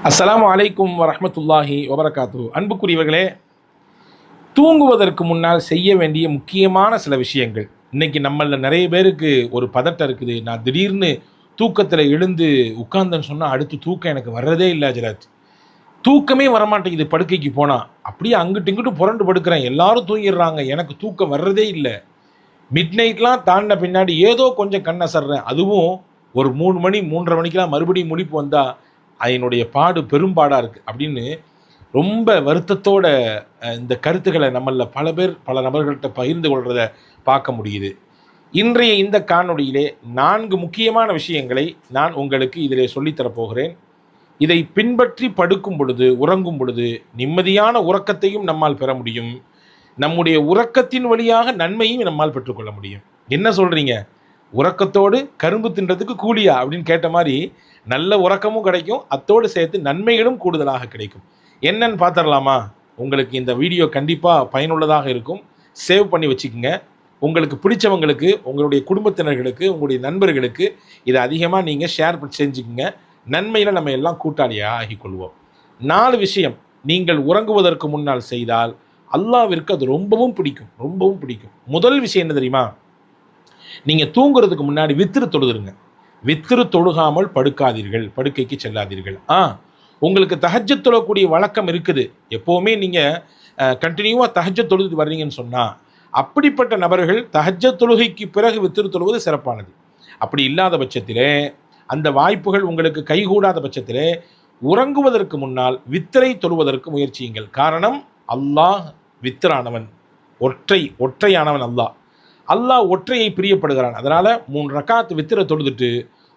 அஸ்ஸலாமு அலைக்கும் வரஹ்மத்துல்லாஹி வபரகாத்துஹு. அன்புக்குரியவர்களே, தூங்குவதற்கு முன்னால் செய்ய வேண்டிய முக்கியமான சில விஷயங்கள். இன்னைக்கு நம்மள நிறைய பேருக்கு ஒரு பதட்டம் இருக்குது. நான் திடீர்னு தூக்கத்தில் எழுந்து உட்கார்ந்தேன்னு சொன்னால் அடுத்து தூக்கம் எனக்கு வர்றதே இல்லை அஜரத். தூக்கமே வரமாட்டேங்குது படுக்கைக்கு போனால். அப்படியே அங்கிட்டு இங்கிட்டு புரண்டு படுக்கிறேன். எல்லாரும் தூங்கிடுறாங்க, எனக்கு தூக்கம் வர்றதே இல்லை. மிட் நைட்லாம் தாண்டின பின்னாடி ஏதோ கொஞ்சம் கண் அசர்றேன். அதுவும் ஒரு 3 மணி 3:30 மணிக்கெலாம் மறுபடியும் முழிப்பு வந்தால் அதனுடைய பாடு பெரும்பாடாக இருக்குது அப்படின்னு ரொம்ப வருத்தத்தோட இந்த கருத்துக்களை நம்மள பல பேர் பல நபர்கள்ட்ட பகிர்ந்து கொள்கிறத பார்க்க முடியுது. இன்றைய இந்த காணொளியிலே 4 முக்கியமான விஷயங்களை நான் உங்களுக்கு இதிலே சொல்லித்தரப்போகிறேன். இதை பின்பற்றி படுக்கும் பொழுது, உறங்கும் பொழுது நிம்மதியான உறக்கத்தையும் நம்மால் பெற முடியும். நம்முடைய உறக்கத்தின் வழியாக நன்மையும் நம்மால் பெற்றுக்கொள்ள முடியும். என்ன சொல்கிறீங்க, உறக்கத்தோடு கரும்பு தின்றதுக்கு கூலியா அப்படின்னு கேட்ட மாதிரி நல்ல உறக்கமும் கிடைக்கும், அத்தோடு சேர்த்து நன்மைகளும் கூடுதலாக கிடைக்கும். என்னன்னு பார்த்துடலாமா? உங்களுக்கு இந்த வீடியோ கண்டிப்பாக பயனுள்ளதாக இருக்கும். சேவ் பண்ணி வச்சுக்கோங்க. உங்களுக்கு பிடிச்சவங்களுக்கு, உங்களுடைய குடும்பத்தினர்களுக்கு, உங்களுடைய நண்பர்களுக்கு இதை அதிகமாக நீங்கள் ஷேர் செஞ்சுக்கோங்க. நன்மையில் நம்ம எல்லாம் கூட்டாளியாக ஆகிக்கொள்வோம். 4 விஷயம் நீங்கள் உறங்குவதற்கு முன்னால் செய்தால் அல்லாஹ்விற்கு அது ரொம்பவும் பிடிக்கும், ரொம்பவும் பிடிக்கும். முதல் விஷயம் என்ன தெரியுமா? நீங்கள் தூங்குறதுக்கு முன்னாடி வித்திரு தொழுதுருங்க. வித்திரு தொழுகாமல் படுக்காதீர்கள், படுக்கைக்கு செல்லாதீர்கள். உங்களுக்கு தஹஜ்ஜத் தொழக்கூடிய வழக்கம் இருக்குது, எப்போவுமே நீங்கள் கண்டினியூவாக தஹஜ்ஜத் தொழுது வர்றீங்கன்னு சொன்னால், அப்படிப்பட்ட நபர்கள் தஹஜ்ஜத் தொழுகைக்கு பிறகு வித்திரு தொழுவது சிறப்பானது. அப்படி இல்லாத பட்சத்திலே, அந்த வாய்ப்புகள் உங்களுக்கு கைகூடாத பட்சத்திலே உறங்குவதற்கு முன்னால் வித்திரை தொழுவதற்கு முயற்சியுங்கள். காரணம், அல்லாஹ் வித்திரானவன், ஒற்றையானவன். அல்லாஹ் ஒற்றையை பிரியப்படுகிறான். அதனால் 3 ரக்காத் வித்திரை தொழுதுட்டு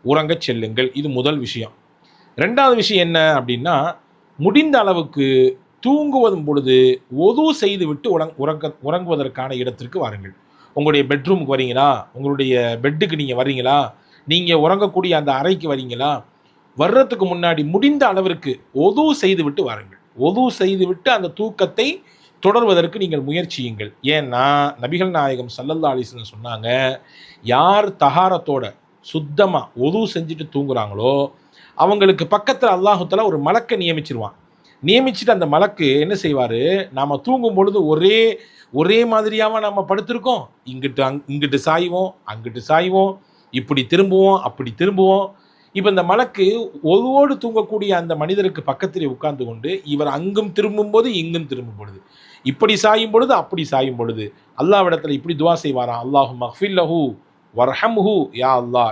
உறங்க செல்லுங்கள். இது முதல் விஷயம். 2வது விஷயம் என்ன அப்படின்னா, முடிந்த அளவுக்கு தூங்குவதும் பொழுது ஒது செய்து விட்டு உறங்குவதற்கான இடத்திற்கு வாருங்கள். உங்களுடைய பெட்ரூமுக்கு வரீங்களா, உங்களுடைய பெட்டுக்கு நீங்கள் வரீங்களா, நீங்கள் உறங்கக்கூடிய அந்த அறைக்கு வரீங்களா, வர்றதுக்கு முன்னாடி முடிந்த அளவிற்கு ஒது செய்து விட்டு வாருங்கள். ஒது செய்து விட்டு அந்த தூக்கத்தை தொடர்வதற்கு நீங்கள் முயற்சியுங்கள். ஏன்னா நபிகள் நாயகம் ஸல்லல்லாஹு அலைஹி வஸல்லம் சொன்னாங்க, யார் தஹாரத்தோட சுத்தமாக ஒது செஞ்சுட்டு தூங்குறாங்களோ அவங்களுக்கு பக்கத்தில் அல்லாஹ் தஆலா ஒரு மலக்கை நியமிச்சிருவான். நியமிச்சுட்டு அந்த மலக்கு என்ன செய்வார், நாம் தூங்கும் பொழுது ஒரே மாதிரியாக நம்ம படுத்திருக்கோம், இங்கிட்டு சாய்வோம், அங்கிட்டு சாய்வோம், இப்படி திரும்புவோம், அப்படி திரும்புவோம். இப்போ இந்த மலக்கு ஒருவோடு தூங்கக்கூடிய அந்த மனிதருக்கு பக்கத்திலே உட்கார்ந்து கொண்டு இவர் அங்கும் திரும்பும் போது இங்கும் திரும்பும் பொழுது, இப்படி சாயும் பொழுது அப்படி சாயும் பொழுது அல்லாஹ்விடத்தில் இப்படி துவா செய்வாராம், அல்லாஹும்ம அக்ஃபிர் லஹு வர்ஹம்ஹு, யா அல்லாஹ்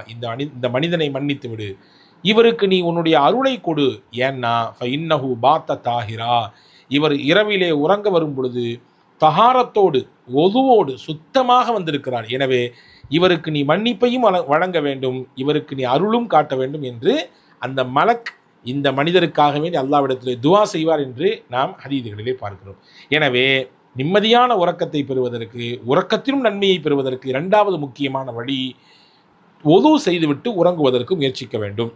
இந்த மனிதனை மன்னித்து விடு, இவருக்கு நீ உன்னுடைய அருளை கொடு. ஏன்னா ஃபஇன்னஹு பாத்த தாஹிரா, இவர் இரவிலே உறங்க வரும் பொழுது தஹாரத்தோடு ஒதுவோடு சுத்தமாக வந்திருக்கிறார். எனவே இவருக்கு நீ மன்னிப்பையும் வழங்க வேண்டும், இவருக்கு நீ அருளும் காட்ட வேண்டும் என்று அந்த மலக் இந்த மனிதருக்காக வேண்டி அல்லாஹ்விடத்திலே துவா செய்வார் என்று நாம் ஹதீதுகளிலே பார்க்கிறோம். எனவே நிம்மதியான உறக்கத்தை பெறுவதற்கு, உறக்கத்திலும் நன்மையை பெறுவதற்கு 2வது முக்கியமான வழி ஒது செய்துவிட்டு உறங்குவதற்கு முயற்சிக்க வேண்டும்.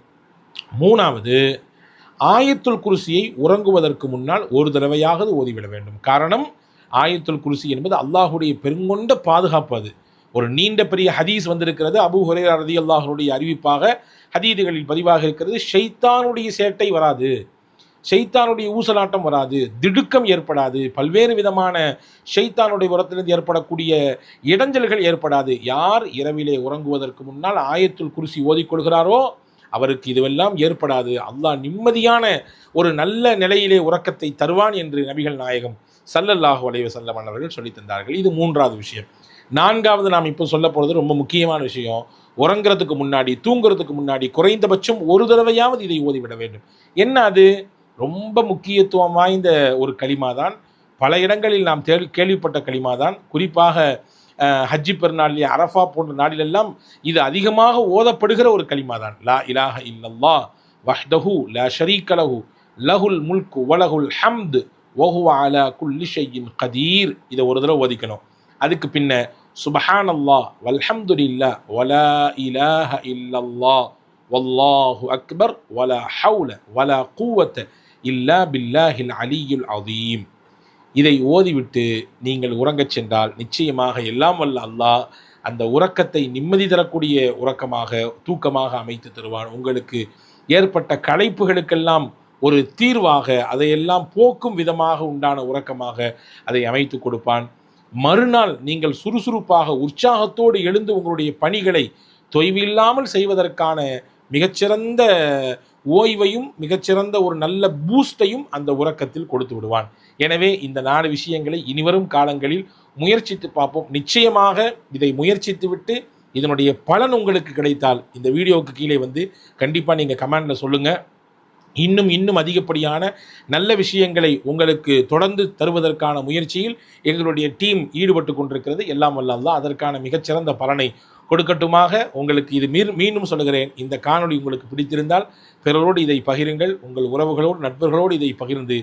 3வது, ஆயத்துல் குர்சியை உறங்குவதற்கு முன்னால் ஒரு தடவையாவது ஓதிவிட வேண்டும். காரணம், ஆயத்துல் குர்சி என்பது அல்லாஹுடைய பெருங்கொண்ட பாதுகாப்பு. அது ஒரு நீண்ட பெரிய ஹதீஸ் வந்திருக்கிறது. அபூ ஹுரைரா ரலியல்லாஹு அன்ஹுடைய அறிவிப்பாக ஹதீதுகளில் பதிவாக இருக்கிறது. ஷைத்தானுடைய சேட்டை வராது, ஷைத்தானுடைய ஊசலாட்டம் வராது, திடுக்கம் ஏற்படாது, பல்வேறு விதமான ஷைத்தானுடைய புறத்திலிருந்து ஏற்படக்கூடிய இடைஞ்சல்கள் ஏற்படாது. யார் இரவிலே உறங்குவதற்கு முன்னால் ஆயத்துல் குர்சி ஓதிக்கொள்கிறாரோ அவருக்கு இதுவெல்லாம் ஏற்படாது. அல்லாஹ் நிம்மதியான ஒரு நல்ல நிலையிலே உறக்கத்தை தருவான் என்று நபிகள் நாயகம் ஸல்லல்லாஹு அலைஹி வஸல்லம் அவர்கள் சொல்லி தந்தார்கள். இது 3வது விஷயம். 4வது நாம் இப்போ சொல்ல போகிறது ரொம்ப முக்கியமான விஷயம். உறங்குறதுக்கு முன்னாடி, தூங்குறதுக்கு முன்னாடி குறைந்தபட்சம் ஒரு தடவையாவது இதை ஓதிவிட வேண்டும். என்ன அது? ரொம்ப முக்கியத்துவம் வாய்ந்த ஒரு கலிமா தான். பல இடங்களில் நாம் கேள்விப்பட்ட கலிமா தான். குறிப்பாக ஹஜ்ஜி பெருநாளிலே, அரஃபா போன்ற நாளிலெல்லாம் இது அதிகமாக ஓதப்படுகிற ஒரு கலிமா தான். லா இலாஹ இல்லல்லாஹ் வஹ்தஹு லா ஷரீக லஹு லஹுல் முல்கு வலஹுல் ஹம்து வஹுவ அலா குல்லி ஷைஇன் கதீர். இதை ஒரு தடவை ஓதிக்கணும். அதுக்கு பின்ன சுப்ஹானல்லாஹ் வல்ஹம்துலில்லாஹ் வலா இலாஹ இல்லல்லாஹ் வல்லாஹு அக்பர் வலா ஹவுல வலா குவத்த இல்லா பில்லாஹில் அலியுல் அதீம். இதை ஓதிவிட்டு நீங்கள் உறங்கச் சென்றால் நிச்சயமாக எல்லாம் வல்ல அல்லாஹ் அந்த உறக்கத்தை நிம்மதி தரக்கூடிய உறக்கமாக, தூக்கமாக அமைத்து தருவான். உங்களுக்கு ஏற்பட்ட களைப்புகளுக்கெல்லாம் ஒரு தீர்வாக, அதையெல்லாம் போக்கும் விதமாக உண்டான உறக்கமாக அதை அமைத்து கொடுப்பான். மறுநாள் நீங்கள் சுறுசுறுப்பாக உற்சாகத்தோடு எழுந்து உங்களுடைய பணிகளை தொய்வில்லாமல் செய்வதற்கான மிகச்சிறந்த ஓய்வையும் மிகச்சிறந்த ஒரு நல்ல பூஸ்டையும் அந்த உறக்கத்தில் கொடுத்து விடுவான். எனவே இந்த 4 விஷயங்களை இனிவரும் காலங்களில் முயற்சித்து பார்ப்போம். நிச்சயமாக இதை முயற்சித்து விட்டு இதனுடைய பலன் உங்களுக்கு கிடைத்தால் இந்த வீடியோவுக்கு கீழே வந்து கண்டிப்பாக நீங்கள் கமெண்டில் சொல்லுங்கள். இன்னும் அதிகப்படியான நல்ல விஷயங்களை உங்களுக்கு தொடர்ந்து தருவதற்கான முயற்சியில் எங்களுடைய டீம் ஈடுபட்டு கொண்டிருக்கிறது. எல்லாம் வல்ல அல்லாஹ் அதற்கான மிகச்சிறந்த பலனை கொடுக்கட்டுமாக. உங்களுக்கு இது மீண்டும் சொல்லுகிறேன், இந்த காணொளி உங்களுக்கு பிடித்திருந்தால் பிறரோடு இதை பகிருங்கள். உங்கள் உறவுகளோடு நண்பர்களோடு இதை பகிர்ந்து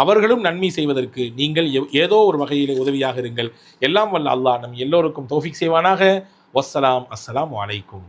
அவர்களும் நன்மை செய்வதற்கு நீங்கள் ஏதோ ஒரு வகையில் உதவியாக இருங்கள். எல்லாம் வல்ல அல்லாஹ் நம் எல்லோருக்கும் தௌஃபீக் செய்வானாக. வஸ்ஸலாம். அஸ்ஸலாமு அலைக்கும்.